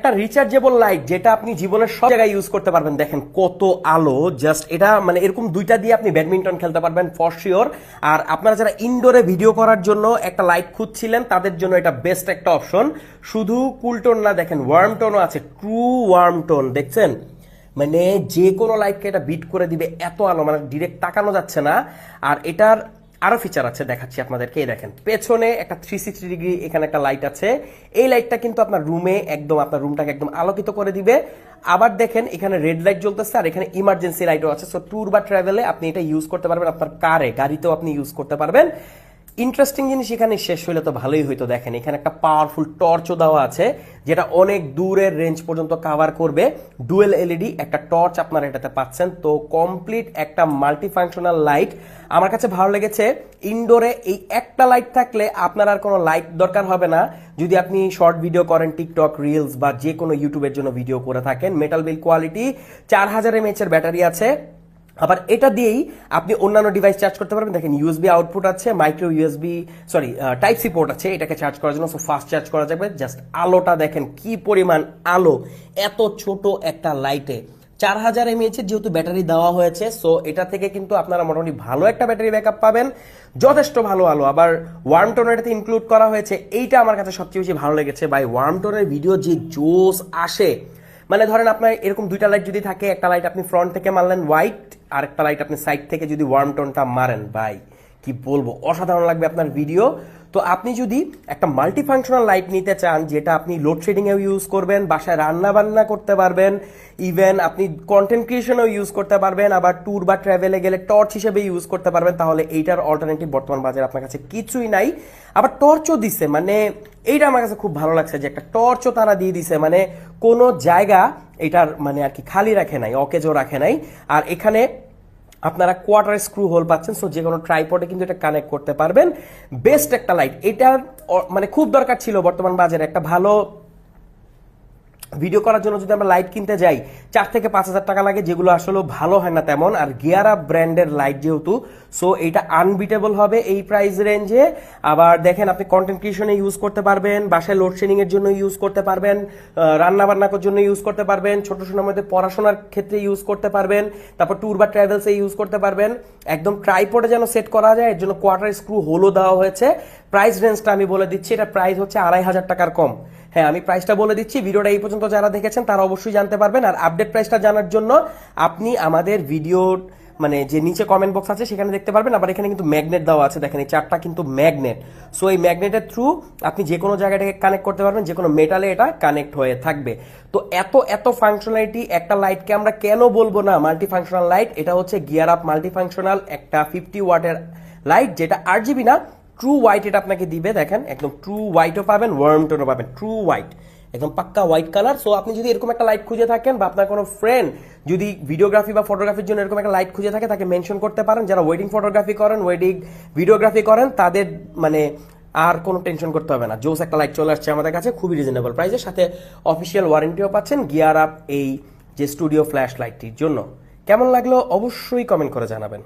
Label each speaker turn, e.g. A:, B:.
A: একটা rechargeable light যেটা আপনি জীবনের সব জায়গায় ইউজ করতে পারবেন। দেখেন কত আলো, জাস্ট এটা মানে এরকম দুইটা দিয়ে আপনি ব্যাডমিন্টন খেলতে পারবেন ফর শিওর। আর আপনারা যারা ইনডোরে ভিডিও করার জন্য একটা লাইট খুঁজছিলেন তাদের জন্য এটা বেস্ট একটা অপশন। শুধু কুল টোন না, দেখেন ওয়ার্ম টোনও আছে, ট্রু ওয়ার্ম টোন। দেখছেন মানে যে কোনো লাইটকে এটা বিট করে দিবে, এত আলো, মানে ডিরেক্ট তাকানো যাচ্ছে না। আর এটার আরো ফিচার আছে, দেখাচ্ছি আপনাদেরকে। এই দেখেন পেছনে একটা 360 ডিগ্রি এখানে একটা লাইট আছে। এই লাইটটা কিন্তু আপনার রুমে একদম, আপনার রুমটাকে একদম আলোকিত করে দিবে। আবার দেখেন এখানে রেড লাইট জ্বলতেছে আর এখানে ইমার্জেন্সি লাইটও আছে। সো ট্যুর বা ট্রাভেলে আপনি এটা ইউজ করতে পারবেন, আপনার কারে, গাড়িতেও আপনি ইউজ করতে পারবেন। ইন্টারেস্টিং জিনিস এখানে শেষ হইলে তো ভালোই হইতো। দেখেন এখানে একটা পাওয়ারফুল টর্চও দেওয়া আছে যেটা অনেক দূরের রেঞ্জ পর্যন্ত কভার করবে। ডুয়েল এলইডি একটা টর্চ আপনারা এটাতে পাচ্ছেন। তো কমপ্লিট একটা মাল্টি ফাংশনাল লাইট। আমার কাছে ভালো লেগেছে। ইনডোরে এই একটা লাইট থাকলে আপনার আর কোনো লাইট দরকার হবে না। যদি আপনি শর্ট ভিডিও করেন, টিকটক, রিলস বা যে কোনো ইউটিউবের জন্য ভিডিও করে থাকেন। মেটাল বিল্ড কোয়ালিটি, 4000 mAh এর ব্যাটারি আছে। আবার এটা দিয়েই আপনি অন্যান্য ডিভাইস চার্জ করতে পারবেন। দেখেন ইউএসবি আউটপুট আছে, micro USB type C port আছে এটাকে চার্জ করার জন্য। সো ফাস্ট চার্জ করা যাবে। জাস্ট আলোটা দেখেন কি পরিমাণ আলো এত ছোট একটা লাইটে। 4000 mAh যেহেতু ব্যাটারি দেওয়া হয়েছে, সো এটা থেকে কিন্তু আপনারা মোটামুটি ভালো একটা ব্যাটারি ব্যাকআপ পাবেন, যথেষ্ট ভালো আলো। আবার ওয়ার্ম টোন এটাতে ইনক্লুড করা হয়েছে, এইটা আমার কাছে সবচেয়ে বেশি ভালো লেগেছে। ভাই ওয়ার্ম টোনের ভিডিও যে জোস আসে, মানে ধরেন আপনার এরকম দুইটা লাইট যদি থাকে, একটা লাইট আপনি ফ্রন্ট থেকে মারলেন হোয়াইট, আর একটা লাইট আপনি সাইড থেকে যদি ওয়ার্ম টোনটা মারেন, ভাই কি বলবো, অসাধারণ লাগবে আপনার ভিডিও। তো আপনি যদি একটা মাল্টি ফাংশনাল লাইট নিতে চান যেটা আপনি লোডশেডিং এও ইউজ করবেন, বাসায় রান্না বান্না করতে পারবেন, ইভেন আপনি কন্টেন্ট ক্রিয়েশনেও ইউজ করতে পারবেন, আবার ট্যুর বা ট্রাভেলে গেলে টর্চ হিসেবে ইউজ করতে পারবেন, তাহলে এইটার অল্টারনেটিভ বর্তমান বাজারে আপনার কাছে কিছুই নাই। আবার টর্চও দিচ্ছে, মানে এইটা আমার কাছে খুব ভালো লাগছে যে একটা টর্চও তারা দিয়ে দিছে, মানে কোনো জায়গা এটার মানে আর কি খালি রাখে নাই, অকেজও রাখে নাই। আর এখানে আপনারা কোয়ার্টার স্ক্রু হোল পাচ্ছেন। সো যে কোনো ট্রাইপডে কিন্তু এটা কানেক্ট করতে পারবেন। বেস্ট একটা লাইট, এটার মানে খুব দরকার ছিল বর্তমান বাজারে। একটা ভালো ভিডিও করার জন্য যদি আমরা লাইট কিনতে যাই 4 থেকে 5000 টাকা লাগে, যেগুলো আসলে ভালো হয় না তেমন। আর গিয়ার আপ ব্র্যান্ডের লাইট যেহেতু, সো এটা আনবিটেবল হবে এই প্রাইস রেঞ্জে। আবার দেখেন আপনি কন্টেন্ট ক্রিয়েশনে ইউজ করতে পারবেন, বাসায় লোডশেডিং এর জন্য ইউজ করতে পারবেন, রান্না বান্নার জন্য ইউজ করতে পারবেন, ছোট সময়ের মধ্যে পড়াশোনার ক্ষেত্রে ইউজ করতে পারবেন, তারপর ট্যুর বা ট্রাভেলসে ইউজ করতে পারবেন। একদম ট্রাইপডে যেন সেট করা যায় এর জন্য কোয়ার্টার স্ক্রু হোলও দেওয়া হয়েছে। প্রাইস রেঞ্জটা আমি বলে দিচ্ছি, এটা প্রাইস হচ্ছে 2500 টাকার কম। হ্যাঁ, আমি প্রাইসটা বলে দিচ্ছি। ভিডিওটা এই পর্যন্ত যারা দেখেছেন তারা অবশ্যই জানতে পারবেন। আর আপডেট প্রাইসটা জানার জন্য আপনি আমাদের ভিডিও মানে যে নিচে কমেন্ট বক্স আছে সেখানে দেখতে পারবেন। আবার এখানে কিন্তু ম্যাগনেট দেওয়া আছে, দেখেন এই 4টা কিন্তু ম্যাগনেট। সো এই ম্যাগনেটের থ্রু আপনি যে কোনো জায়গাটাকে কানেক্ট করতে পারবেন, যে কোনো মেটালে এটা কানেক্ট হয়ে থাকবে। তো এত ফাংশনালিটি একটা লাইটকে আমরা কেন বলবো না মাল্টি ফাংশনাল লাইট? এটা হচ্ছে গিয়ার আপ মাল্টি ফাংশনাল একটা 50 ওয়াটের লাইট, যেটা RGB না, ট্রু হোয়াইট এটা আপনাকে দিবে। দেখেন একদম ট্রু হোয়াইটও পাবেন, ওয়ার্ম টোনও পাবেন, ট্রু হোয়াইট, একদম পাক্কা হোয়াইট কালার। সো আপনি যদি এরকম একটা লাইট খুঁজে থাকেন বা আপনার কোনো ফ্রেন্ড যদি ভিডিওগ্রাফি বা ফটোগ্রাফির জন্য এরকম একটা লাইট খুঁজে থাকে, তাকে মেনশন করতে পারেন। যারা ওয়েডিং ফটোগ্রাফি করেন, ওয়েডিং ভিডিওগ্রাফি করেন, তাদের মানে আর কোনো টেনশন করতে হবে না। জোস একটা লাইট চলে আসছে আমাদের কাছে খুবই রিজনেবল প্রাইসের সাথে অফিসিয়াল ওয়ারেন্টিও পাচ্ছেন গিয়ার আপ এই যে স্টুডিও ফ্ল্যাশ লাইটটির জন্য। কেমন লাগলো অবশ্যই কমেন্ট করে জানাবেন।